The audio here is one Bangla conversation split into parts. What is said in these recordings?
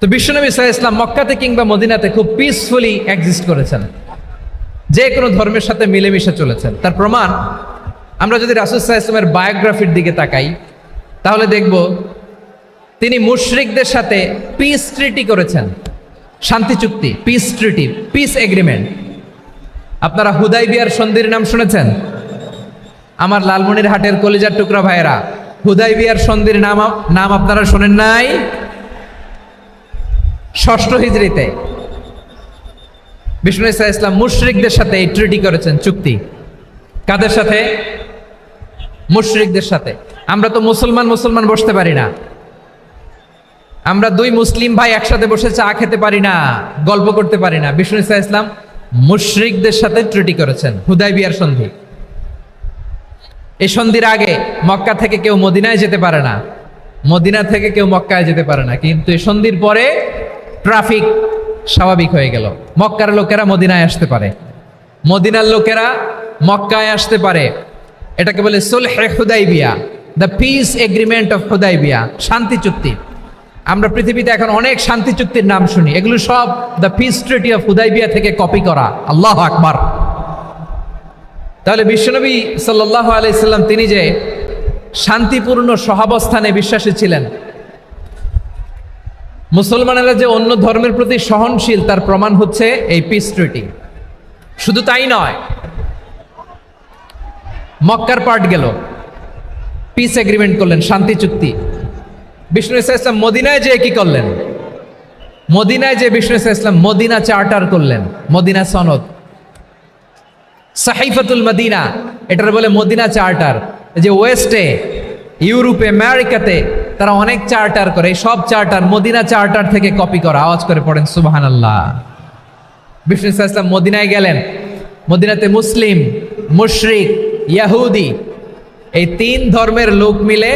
তো বিশ্বনবী সাল্লাল্লাহু আলাইহি ওয়াসাল্লাম মক্কাতে কিংবা মদিনাতে খুব পিসফুলি এক্সিস্ট করেছেন, যে কোনো ধর্মের সাথে মিলেমিশে চলেছেন। তার প্রমাণ আমরা যদি রাসূল সাল্লাল্লাহু আলাইহি ওয়াসাল্লামের বায়োগ্রাফির দিকে তাকাই তাহলে দেখব তিনি মুশরিকদের সাথে পিস ট্রিটি করেছেন, শান্তি চুক্তি, পিস ট্রিটি, পিস এগ্রিমেন্ট। আপনারা হুদাইবিয়ার সন্ধির নাম শুনেছেন? আমার লালমনিরহাটের কলিজার টুকরা ভাইয়েরা, হুদাইবিয়ার সন্ধির নাম আপনারা শোনেন নাই? ষষ্ঠ হিজরিতে বিষ্ণু ঈসা ইসলাম মুশরিকদের সাথে এই ট্রিটি করেছেন, চুক্তি। কাদের সাথে? মুশরিকদের সাথে। আমরা তো মুসলমান বসতে পারি না, আমরা দুই মুসলিম ভাই একসাথে বসে চা খেতে পারি না, গল্প করতে পারি না। বিষ্ণু ঈসা ইসলাম মুশরিকদের সাথে ট্রিটি করেছেন, হুদাইবিয়ার সন্ধি। এই সন্ধির আগে মক্কা থেকে কেউ মদিনায় যেতে পারে না, মদিনা থেকে কেউ মক্কায় যেতে পারে না, কিন্তু এই সন্ধির পরে ট্রাফিক স্বাভাবিক হয়ে গেল। মক্কার লোকেরা মদিনায় আসতে পারে, মদিনার লোকেরা মক্কায় আসতে পারে। এটাকে বলে সুলহে হুদাইবিয়া, the peace agreement of Hudaibiya, শান্তি চুক্তি। আমরা পৃথিবীতে এখন অনেক শান্তি চুক্তির নাম শুনি, এগুলো সব the piece treaty of Hudaibiya থেকে কপি করা। আল্লাহু আকবার। তাহলে বিশ্বনবী সাল্লাল্লাহু আলাইহি সাল্লাম তিনি যে শান্তিপূর্ণ সহাবস্থানে বিশ্বাসী ছিলেন, মুসলমানেরা যে অন্য ধর্মের প্রতি সহনশীল, তার প্রমাণ হচ্ছে এই পিস ট্রিটি। শুধু তাই নয়, মক্কার পার্ট গেল, পিস এগ্রিমেন্ট করলেন, শান্তি চুক্তি। বিষ্ণু ঈসা ইসলাম মদিনায় যে কি করলেন? মদিনায় যে বিষ্ণু ঈসা ইসলাম মদিনা চার্টার করলেন, মদিনা সনদ, সাহিফাতুল মদিনা, এটার বলে মদিনা চার্টার। যে ওয়েস্টে, ইউরোপে, আমেরিকাতে তারা অনেক চার্টার করে, এই সব চার্টার মদিনা চার্টার থেকে কপি করা। আওয়াজ করে পড়েন সুবহানাল্লাহ। বিষ্ণু ঈসা ইসলাম মদিনায় গেলেন, মদিনাতে মুসলিম, মুশরিক, ইয়াহুদি, এই তিন ধর্মের লোক মিলে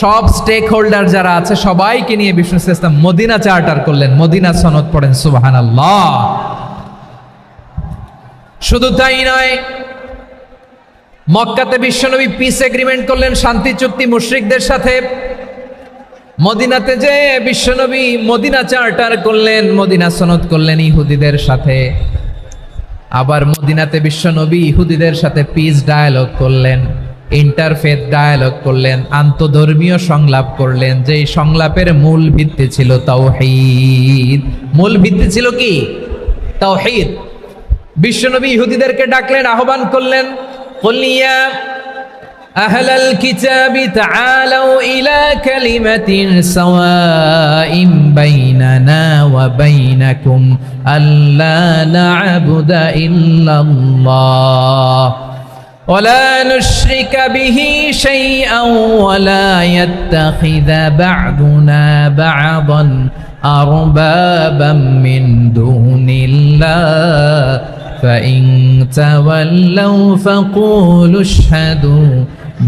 সব স্টেক হোল্ডার যারা আছে সবাইকে নিয়ে বিষ্ণু ঈসা ইসলাম মদিনা চার্টার করলেন, মদিনা সনদ। পড়েন সুবহানাল্লাহ। শুধু তাই নয়, মক্কাতে বিশ্বনবী পিস এগ্রিমেন্ট করলেন, শান্তি চুক্তি মুশরিকদের সাথে। মদিনাতে যে বিশ্বনবী মদিনা চার্টার করলেন, মদিনা সনদ করলেন ইহুদিদের সাথে। আবার মদিনাতে বিশ্বনবী ইহুদিদের সাথে পিস ডায়ালগ করলেন, ইন্টারফেথ ডায়ালগ করলেন, আন্তধর্মীয় সংলাপ করলেন। যেই সংলাপের মূল ভিত্তি ছিল তাওহীদ। মূল ভিত্তি ছিল কি? তাওহীদ। বিশ্বনবী ইহুদিদেরকে ডাকলেন, আহ্বান করলেন, কুল ইয়া আহলাল কিতাবি তাআলাউ ইলা কালিমাতিন সাওয়াইন বাইনানা ওয়া বাইনাকুম আল্লা না'বুদা ইল্লাল্লাহ ওয়া লা নুশরিকা বিহি শাইআন ওয়া লা ইয়াত্তাখিযা বা'দুনা বা'দান আরবাবাম মিন দুনিল্লাহ فإن تولوا فقولوا اشهدوا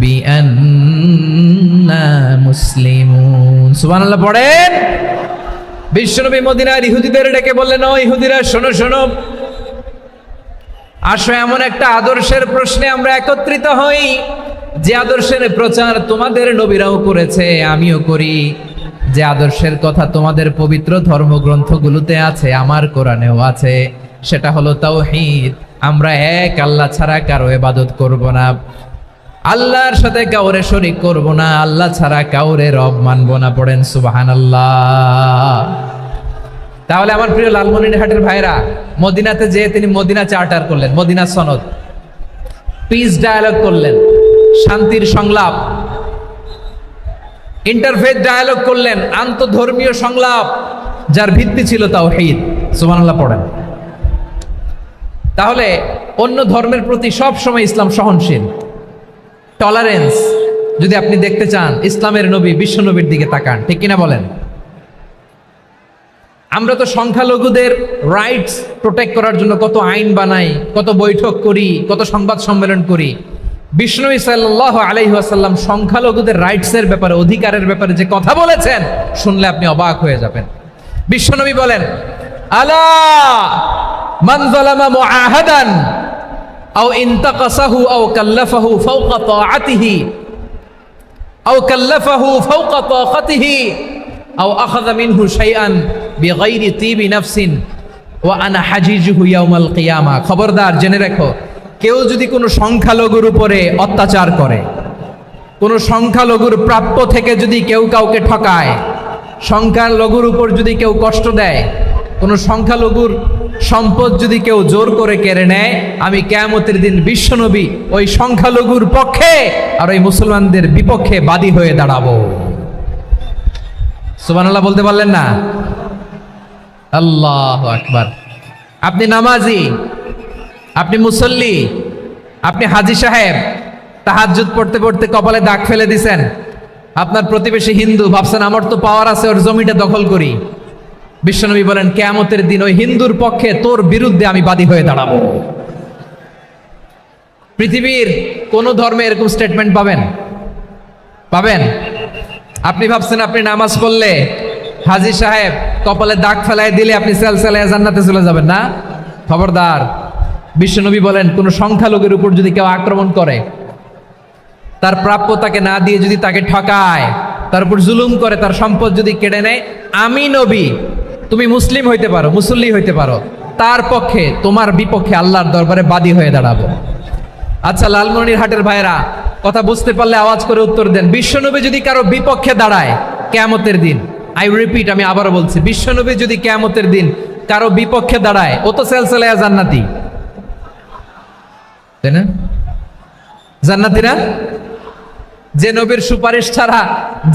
بأننا مسلمون। সুবহানাল্লাহ পড়েন। বিশ্বনবী মদিনার ইহুদিদের ডেকে বললেন, ও ইহুদিরা, শোনো শোনো, আসো এমন একটা আদর্শের প্রশ্নে আমরা একত্রিত হই, যে আদর্শের প্রচার তোমাদের নবীরাও করেছে, আমিও করি, যে আদর্শের কথা তোমাদের পবিত্র ধর্মগ্রন্থগুলোতে আছে, আমার কোরআনেও আছে। সেটা হলো তাওহীদ। আমরা এক আল্লাহ ছাড়া কারো ইবাদত করব না, আল্লাহর সাথে কাউরে শরীক করব না, আল্লাহ ছাড়া কাউরে রব মানব না। পড়েন সুবহানাল্লাহ। তাহলে আমার প্রিয় লালমনিরহাটের ভাইরা, মদিনাতে যে তিনি মদিনা চার্টার করলেন, মদিনা সনদ, পিস ডায়ালগ করলেন, শান্তির সংলাপ, ইন্টারফেথ ডায়ালগ করলেন, আন্তধর্মীয় সংলাপ, যার ভিত্তি ছিল তাওহীদ। সুবহানাল্লাহ পড়েন। তাহলে অন্য ধর্মের প্রতি সব সময় ইসলাম সহনশীল, টলারেন্স। যদি আপনি দেখতে চান ইসলামের নবী বিশ্ব নবীর দিকে তাকান, ঠিক কিনা বলেন? আমরা তো সংখ্যালঘুদের রাইটস প্রোটেক্ট করার জন্য কত আইন বানাই, কত বৈঠক করি, কত সংবাদ সম্মেলন করি। বিষ্ণু সাল্লাল্লাহু আলাইহি ওয়াসাল্লাম সংখ্যালঘুদের রাইটসের ব্যাপারে, অধিকারের ব্যাপারে যে কথা বলেছেন, শুনলে আপনি অবাক হয়ে যাবেন। বিশ্বনবী বলেন, আলা মান যালামা মুআহাদান আও ইনতাকাসাহু আও কাল্লাফাহু ফাওকা তাআতিহি আও কাল্লাফাহু ফাওকা তাকাতিহি আও আখাযা মিনহু শাইআন বিগাইরি তিবি নাফসিন ওয়া আনা হাজিজুহু ইয়াউমাল কিয়ামা। খবরদার, জেনে রেখো, কেউ যদি কোনো সংখ্যালঘুর উপরে অত্যাচার করে, কোনো সংখ্যালঘুর প্রাপ্য থেকে যদি কেউ কাউকে ঠকায়, সংখ্যালঘুর উপর যদি কেউ কষ্ট দেয়, কোনো সংখ্যালঘুর সম্পদ যদি কেউ জোর করে কেড়ে নেয়, আমি কিয়ামতের দিন বিশ্বনবী ওই সংখ্যালঘুর পক্ষে আর ওই মুসলমানদের বিপক্ষে বাদী হয়ে দাঁড়াবো। সুবহানাল্লাহ বলতে পারলেন না? আল্লাহু আকবার। আপনি নামাজি, আপনি মুসল্লি, আপনি হাজী সাহেব, তাহাজ্জুদ পড়তে পড়তে কপালে দাগ ফেলে দিছেন, আপনার প্রতিবেশী হিন্দু, ভাবছেন আমার তো পাওয়ার আছে, ওর জমিটা দখল করি। বিশ্বনবী বলেন কিয়ামতের দিন ওই হিন্দুর পক্ষে তোর বিরুদ্ধে আমি বাদী হয়ে দাঁড়াবো। পৃথিবীর কোন ধর্মে এরকম স্টেটমেন্ট পাবেন? পাবেন? আপনি ভাবছেন আপনি নামাজ পড়লে, হাজী সাহেব কপালে দাগ ফেলায় দিলে আপনি সেলসেলায় জান্নাতে চলে যাবেন না? খবরদার। বিশ্বনবী বলেন কোন সংখ্যালঘুর উপর যদি কেউ আক্রমণ করে, তার প্রাপ্য তাকে না দিয়ে যদি তাকে ঠকায়, তার উপর জুলুম করে, তার সম্পদ যদি কেড়ে নেয়, আমি নবী, তুমি মুসলিম হইতে পারো, মুসল্লি হইতে পারো, তার পক্ষে তোমার বিপক্ষে আল্লাহর দরবারে বাদী হয়ে দাঁড়াবো। আচ্ছা লালমনিরহাটের ভাইরা, কথা বুঝতে পারলে আওয়াজ করে উত্তর দেন। বিশ্বনবী যদি কারো বিপক্ষে দাঁড়ায় কিয়ামতের দিন, আই রিপিট, আমি আবারও বলছি, বিশ্বনবী যদি কিয়ামতের দিন কারো বিপক্ষে দাঁড়ায়, ও তো সেলসেলায়া জান্নাতি, তাই না? জান্নাতি না? যে নবীর সুপারিশ ছাড়া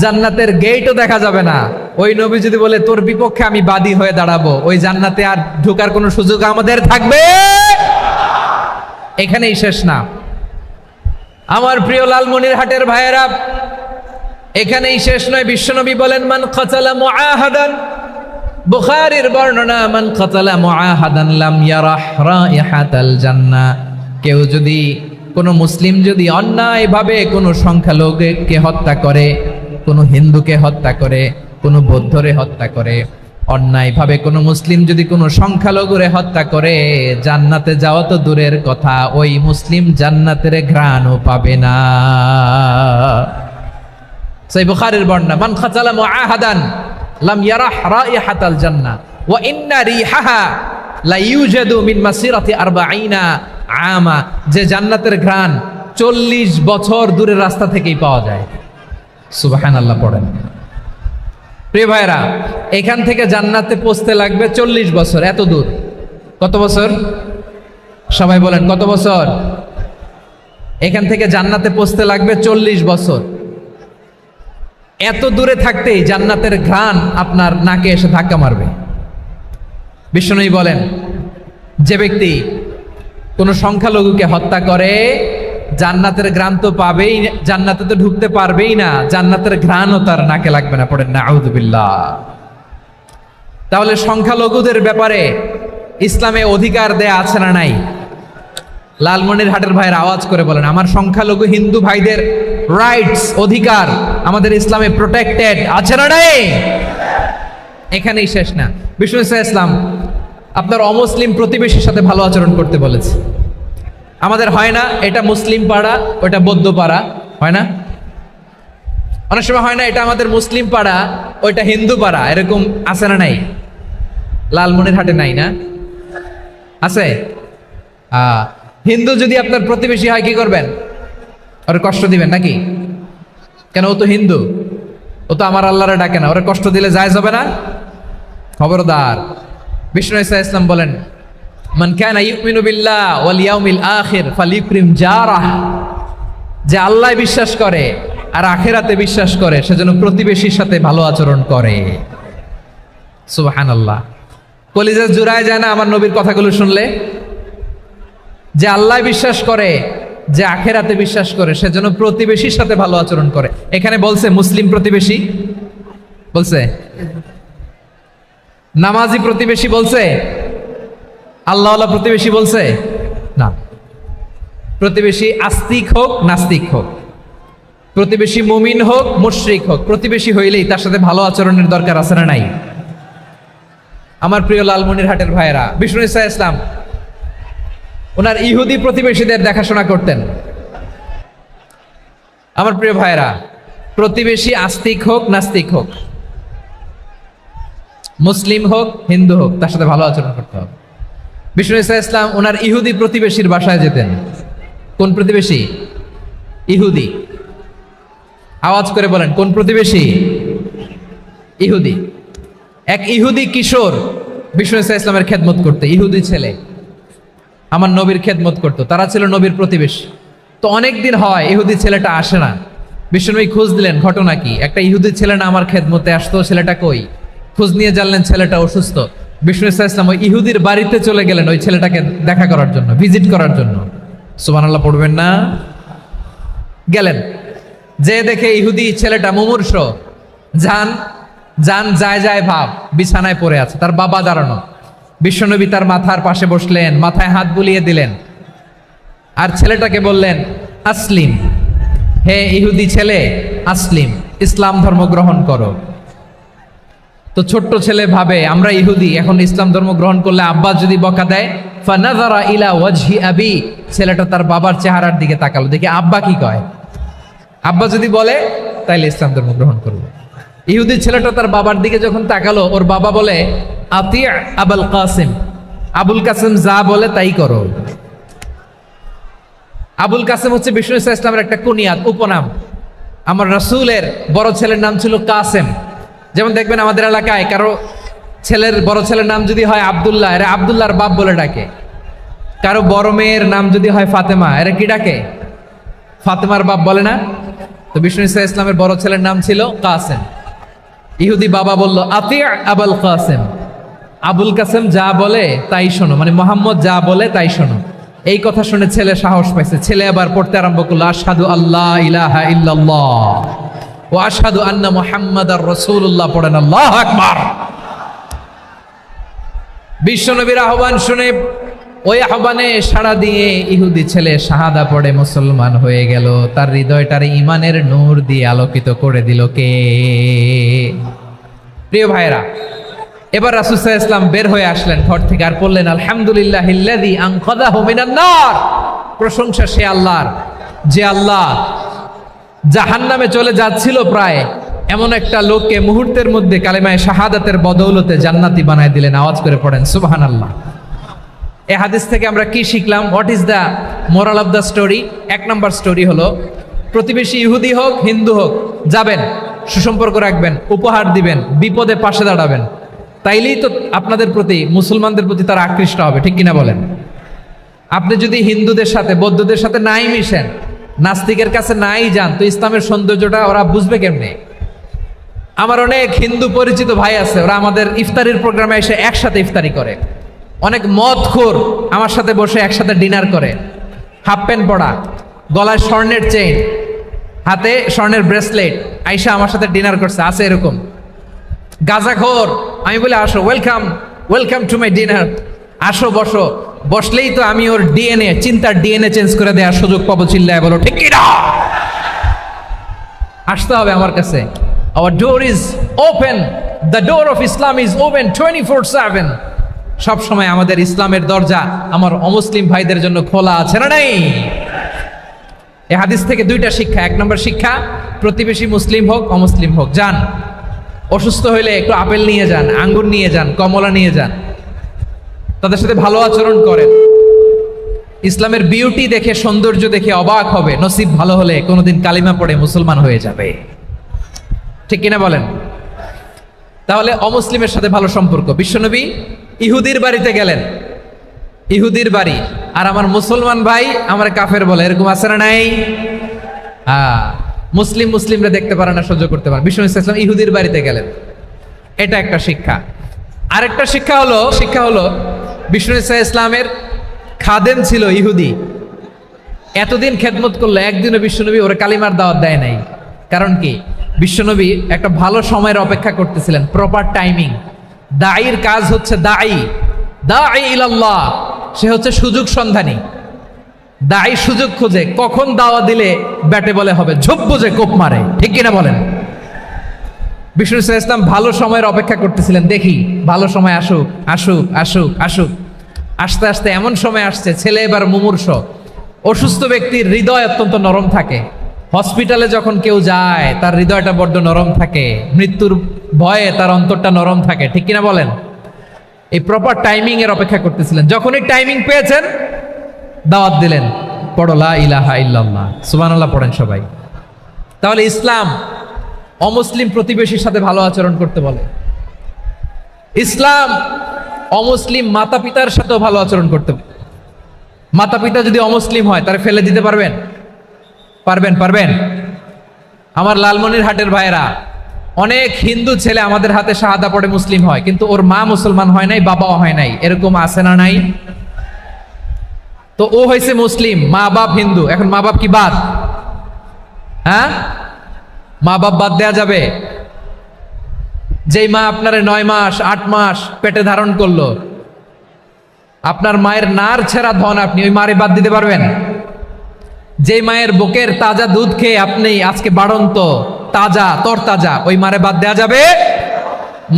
জান্নাতের গেটও দেখা যাবে না, ওই নবী যদি বলে তোর বিপক্ষে আমি বাদী হয়ে দাঁড়াবো, ওই জান্নাতে আর ঢোকার কোনো সুযোগ আমাদের থাকবে? এখানেই শেষ না আমার প্রিয় লালমনিরহাটের ভাইয়েরা, এখানেই শেষ নয়। বিশ্বনবী বলেন মান কাতালা মুআহাদান, বুখারীর বর্ণনা, মান কাতালা মুআহাদান লাম ইয়ারাহ রাইহাতাল জান্নাহ। কেউ যদি, কোনো মুসলিম যদি অন্যায়ভাবে কোনো সংখ্যালঘুকে হত্যা করে, কোনো হিন্দুকে হত্যা করে, কোনো বৌদ্ধরে হত্যা করে, অন্যায়ভাবে কোনো মুসলিম যদি কোনো সংখ্যালঘুরে হত্যা করে, জান্নাতে যাওয়া তো দূরের কথা, ওই মুসলিম জান্নাতের ঘ্রাণও পাবে না। সহিহ বুখারীর বর্ণনা, মান কাতালা মুআহাদান লাম ইয়ারাহ রাইহাতাল জান্নাহ ওয়া ইন্না রিহাহা লা ইউজাদু মিন মাসিরাতি 40 আমা। যে জান্নাতের ঘ্রাণ 40 বছর দূরের রাস্তা থেকেই পাওয়া যায়। সুবহানাল্লাহ পড়েন। প্রিয় ভাইরা, এখান থেকে জান্নাতে পৌঁছতে লাগবে 40 বছর। এত দূর, কত বছর? সবাই বলেন কত বছর? এখান থেকে জান্নাতে পৌঁছতে লাগবে 40 বছর। এত দূরে থাকতেই জান্নাতের ঘ্রাণ আপনার নাকে এসে ধাক্কা মারবে। বিশ্বনবী বলেন যে ব্যক্তি কোন সংখ্যালঘুকে হত্যা করে, জান্নাতের ঘ্রাণ তো পাবেই, জান্নাতে তো ঢুকতে পারবেই না, জান্নাতের ঘ্রাণও তার নাকে লাগবে না। পড়েন নাউযুবিল্লাহ। তাহলে সংখ্যালঘুদের ব্যাপারে ইসলামে অধিকার দেয়া আছে না নাই? লালমনিরহাটের ভাইয়ের আওয়াজ করে বলেন, আমার সংখ্যালঘু হিন্দু ভাইদের রাইটস, অধিকার আমাদের ইসলামে প্রোটেক্টেড আছে না নাই? এখানেই শেষ না। বিষ্ণু ইসলাম আপনার অমুসলিম প্রতিবেশীর সাথে ভালো আচরণ করতে বলেছে। আমাদের হয় না, এটা মুসলিম পাড়া, ওটা বৌদ্ধ পাড়া, হয় না? অনেক সময় হয় না, এটা আমাদের মুসলিম পাড়া, ওইটা হিন্দু পাড়া, এরকম আছে না নাই? লালমনিরহাটে নাই না? আছে? হিন্দু যদি আপনার প্রতিবেশী হয় কি করবেন? ওরে কষ্ট দিবেন নাকি? কেন? ও তো হিন্দু, ও তো আমার আল্লাহরে ডাকে না, ওরে কষ্ট দিলে জায়েজ হবে না? খবরদার। বিষ্ণু ইসলাম বলেন মান কানা ইউমিনু বিল্লাহ ওয়াল ইয়াউমিল আখির ফালিউকরিম জারাহ। যে আল্লাহ বিশ্বাস করে আর আখিরাতে বিশ্বাস করে, সেজন্য প্রতিবেশীর সাথে ভালো আচরণ করে। সুবহানাল্লাহ। কলিজা জুড়ায় যায় না আমার নবীর কথাগুলো শুনলে? যে আল্লাহ বিশ্বাস করে, যে আখিরাতে বিশ্বাস করে, সেজন্য প্রতিবেশীর সাথে ভালো আচরণ করে। এখানে বলছে মুসলিম প্রতিবেশী বলছে, নামাজি প্রতিবেশী বলছে, আল্লাহওয়ালা প্রতিবেশী বলছে না। প্রতিবেশী আস্তিক হোক নাস্তিক হোক, প্রতিবেশী মুমিন হোক মুশরিক হোক, প্রতিবেশী হইলেই তার সাথে ভালো আচরণের দরকার আছে না নাই? আমার প্রিয় লালমনিরহাটের ভাইয়েরা, বিষ্ণু ইসলাম ওনার ইহুদি প্রতিবেশীদের দেখাশোনা করতেন। আমার প্রিয় ভাইয়েরা, প্রতিবেশী আস্তিক হোক নাস্তিক হোক, মুসলিম হোক হিন্দু হোক তার সাথে ভালো আচরণ করতে হবে। বিষ্ণু ইসা ইসলাম ওনার ইহুদি প্রতিবেশীর বাসায় যেতেন। কোন প্রতিবেশী? ইহুদি। আওয়াজ করে বলেন, কোন প্রতিবেশী? ইহুদি। এক ইহুদি কিশোর বিষ্ণু ইসা ইসলামের খেদমত করতে, ইহুদি ছেলে আমার নবীর খেদমত করতো, তারা ছিল নবীর প্রতিবেশী। তো অনেক দিন হয় ইহুদি ছেলেটা আসে না। বিষ্ণুনবী খোঁজ দিলেন, ঘটনা কি? একটা ইহুদি ছেলে না আমার খেদমতে আসতো, ছেলেটা কই? খোঁজ নিয়ে জানলেন ছেলেটা অসুস্থ। বিষ্ণু ইসা ইসলাম ওই ইহুদির বাড়িতে চলে গেলেন ওই ছেলেটাকে দেখা করার জন্য, ভিজিট করার জন্য। সুবহানাল্লাহ পড়বেন না? গেলেন, যে দেখে ইহুদি ছেলেটা মুমূর্ষ, যান যায় যায় ভাব, বিছানায় পড়ে আছে, তার বাবা দাঁড়ানো। বিশ্বনবী তার মাথার পাশে বসলেন, মাথায় হাত বুলিয়ে দিলেন, আর ছেলেটাকে বললেন, আসলিম, হে ইহুদি ছেলে, আসলিম, ইসলাম ধর্ম গ্রহণ করো। তো ছোট্ট ছেলে ভাবে আমরা ইহুদি, এখন ইসলাম ধর্ম গ্রহণ করলে আব্বা যদি বকা দেয়। ফানাযারা ইলা ওয়াজহি আবি, ছেলেটা তার বাবার চেহারার দিকে তাকালো, দেখি আব্বা কি কয়। আব্বা যদি বলে তাইলে ইসলাম ধর্ম গ্রহণ করবো। ইহুদি ছেলেটা তার বাবার দিকে যখন তাকালো, ওর বাবা বলে, আতি আবুল কাসিম, আবুল কাসিম যা বলে তাই করো। আবুল কাসিম হচ্ছে বিষ্ণু ইসা ইসলামের একটা কুনিয়াত, উপনাম। আমার রাসূলের বড় ছেলের নাম ছিল কাসেম। যেমন দেখবেন আমাদের এলাকায় কারো ছেলের বড় ছেলের নাম যদি হয় আব্দুল্লাহ, এরা আব্দুল্লাহর বাপ বলে ডাকে। কারো বড় মেয়ের নাম যদি হয় ফাতেমা, এরা কি ডাকে? ফাতেমার বাপ বলে না? তো বিষ্ণু ইসা ইসলামের বড় ছেলের নাম ছিল কাসেম। ইহুদি বাবা বলল, আতি আবুল কাসেম, আবুল কাসেম যা বলে তাই শোনো, মানে মোহাম্মদ যা বলে তাই শোনো। এই কথা শুনে ছেলে সাহস পাইছে, ছেলে আবার পড়তে আরম্ভ করলো, আশহাদু আল্লাহ ইলাহা ইল্লাল্লাহ ওয়া আশহাদু আন্না মুহাম্মাদার রাসূলুল্লাহ, পড়েন আল্লাহু আকবার। বিশ্বনবীর আহ্বান শুনে ওই আহ্বানে সাড়া দিয়ে ইহুদি ছেলে শাহাদা পড়ে মুসলমান হয়ে গেল। তার হৃদয়টার ইমানের নূর দিয়ে আলোকিত করে দিল কে? প্রিয় ভাইরা, এবার রাসূল সাল্লাল্লাহু আলাইহি ওয়াসাল্লাম বের হয়ে আসলেন ঘর থেকে, আর বললেন, আলহামদুলিল্লাহিল্লাযী আনকাযাহু মিনান নার, প্রশংসা সে আল্লাহর, যে আল্লাহ জাহান্নামে চলে যাচ্ছিল প্রায় এমন একটা লোককে মুহূর্তের মধ্যে কালেমায়ে শাহাদাতের বদৌলতে জান্নাতি বানায় দিলেন। আওয়াজ করে পড়েন সুবহানাল্লাহ। এই হাদিস থেকে আমরা কি শিখলাম? What is the moral of the story? এক নম্বর স্টোরি হলো, প্রতিবেশী ইহুদি হোক হিন্দু হোক, যাবেন, সুসম্পর্ক রাখবেন, উপহার দিবেন, বিপদে পাশে দাঁড়াবেন, তাইলেই তো আপনাদের প্রতি, মুসলমানদের প্রতি তারা আকৃষ্ট হবে, ঠিক কিনা বলেন? আপনি যদি হিন্দুদের সাথে বৌদ্ধদের সাথে নাই মিশেন, নাস্তিকের কাছে নাই যান, তো ইসলামের সৌন্দর্যটা ওরা বুঝবে কেমনে? আমার অনেক হিন্দু পরিচিত ভাই আছে, ওরা আমাদের ইফতারির প্রোগ্রামে এসে একসাথে ইফতারি করে। অনেক মদখোর আমার সাথে বসে একসাথে ডিনার করে, হাফ প্যান্ট পরা, গলায় স্বর্ণের চেইন, হাতে স্বর্ণের ব্রেসলেট, আইসা আমার সাথে ডিনার করছে, আছে এরকম। গাঁজাখোর, আমি বলি আসো, welcome welcome to my dinner, আসো বসো। বসলেই তো আমি ওর ডিএনএ, চিন্তার ডিএনএ চেঞ্জ করে দেওয়ার সুযোগ পাবো, চিল্লায় বলো ঠিক কি না? আসতে হবে আমার কাছে। Our door is open, the door of Islam is open 24/7। সব সময় আমাদের ইসলামের দরজা আমার অমুসলিম ভাইদের জন্য খোলা আছে না নাই? এই হাদিস থেকে দুইটা শিক্ষা। এক নম্বর শিক্ষা, প্রতিবেশী মুসলিম হোক অমুসলিম হোক, যান, অসুস্থ হইলে একটু আপেল নিয়ে যান, আঙ্গুর নিয়ে যান, কমলা নিয়ে যান, তাদের সাথে ভালো আচরণ করেন। ইসলামের বিউটি দেখে, সৌন্দর্য দেখে অবাক হবে, নসিব ভালো হলে কোনোদিন কালিমা পড়ে মুসলমান হয়ে যাবে, ঠিক কিনা বলেন? তাহলে অমুসলিমের সাথে ভালো সম্পর্ক। বিশ্বনবী ইহুদির বাড়িতে গেলেন, ইহুদির বাড়ি, আর আমার মুসলমান ভাই আমার কাফের বলে, এরকম আছে না নাই? মুসলিমরা দেখতে পারে না, সহ্য করতে পারে। বিশ্বনবী সাল্লাল্লাহু আলাইহি ওয়াসাল্লাম ইহুদির বাড়িতে গেলেন, এটা একটা শিক্ষা। আরেকটা শিক্ষা হলো বিশ্বনবী সাল্লাল্লাহু আলাইহি ওয়াসাল্লামের খাদেম ছিল ইহুদি, এতদিন খেদমত করলো, একদিনও বিশ্বনবী ওরা কালিমার দাওয়াত দেয় নাই। কারণ কি? বিশ্বনবী একটা ভালো সময়ের অপেক্ষা করতেছিলেন, প্রপার টাইমিং। দাঈর কাজ হচ্ছে দাঈ ইলাল্লাহ, সে হচ্ছে সুযোগ সন্ধানী। দাঈ সুযোগ খোঁজে, কখন দাওয়া দিলে ব্যাটে বলে হবে, ঝোপ বুঝে কোপ মারে, ঠিক কিনা বলেন? বিষ্ণু সাল্লাল্লাহু আলাইহি ওয়াসাল্লাম ভালো সময়ের অপেক্ষা করতেছিলেন, দেখি ভালো সময় আসুক আসুক আসুক আসুক। আস্তে আস্তে এমন সময় আসছে, ছেলে এবার মুমূর্ষ, অসুস্থ ব্যক্তির হৃদয় অত্যন্ত নরম থাকে, হসপিটালে যখন কেউ যায় তার হৃদয়টা বড্ড নরম থাকে, মৃত্যুর ভয়ে তার অন্তরটা নরম থাকে, ঠিক কিনা বলেন? এই প্রপার টাইমিং এর অপেক্ষা করতেছিলেন, যখনই টাইমিং পেয়েছেন দাওয়াত দিলেন, পড়ো লা ইলাহা ইল্লাল্লাহ, সুবহানাল্লাহ পড়েন সবাই। তাহলে ইসলাম অমুসলিম প্রতিবেশীর সাথে ভালো আচরণ করতে বলে। ইসলাম অমুসলিম মাতা পিতার সাথেও ভালো আচরণ করতে বলে। মাতা পিতা যদি অমুসলিম হয় তারা ফেলে দিতে পারবেন? পারবেন? আমার লালমনিরহাটের ভাইয়েরা, অনেক হিন্দু ছেলে আমাদের হাতে শাহাদা পড়ে মুসলিম হয়, কিন্তু ওর মা মুসলমান হয় নাই, বাবাও হয় নাই, এরকম আছে না নাই? তো ও হয়েছে মুসলিম, মা বাপ হিন্দু, এখন মা বাপ কি বাদ? হ্যাঁ, মা বাপ বাদ দেয়া যাবে? যেই মা আপনারে 9 মাস 8 মাস পেটে ধারণ করলো, আপনার মায়ের নার ছেঁড়া ধন, আপনি ওই মারে বাদ দিতে পারবেন? যে মায়ের বুকের তাজা দুধ খেয়ে আপনি আজকে বাড়ন্ত তাজা তরতাজা, ওই মারে বাদ দেয়া যাবে?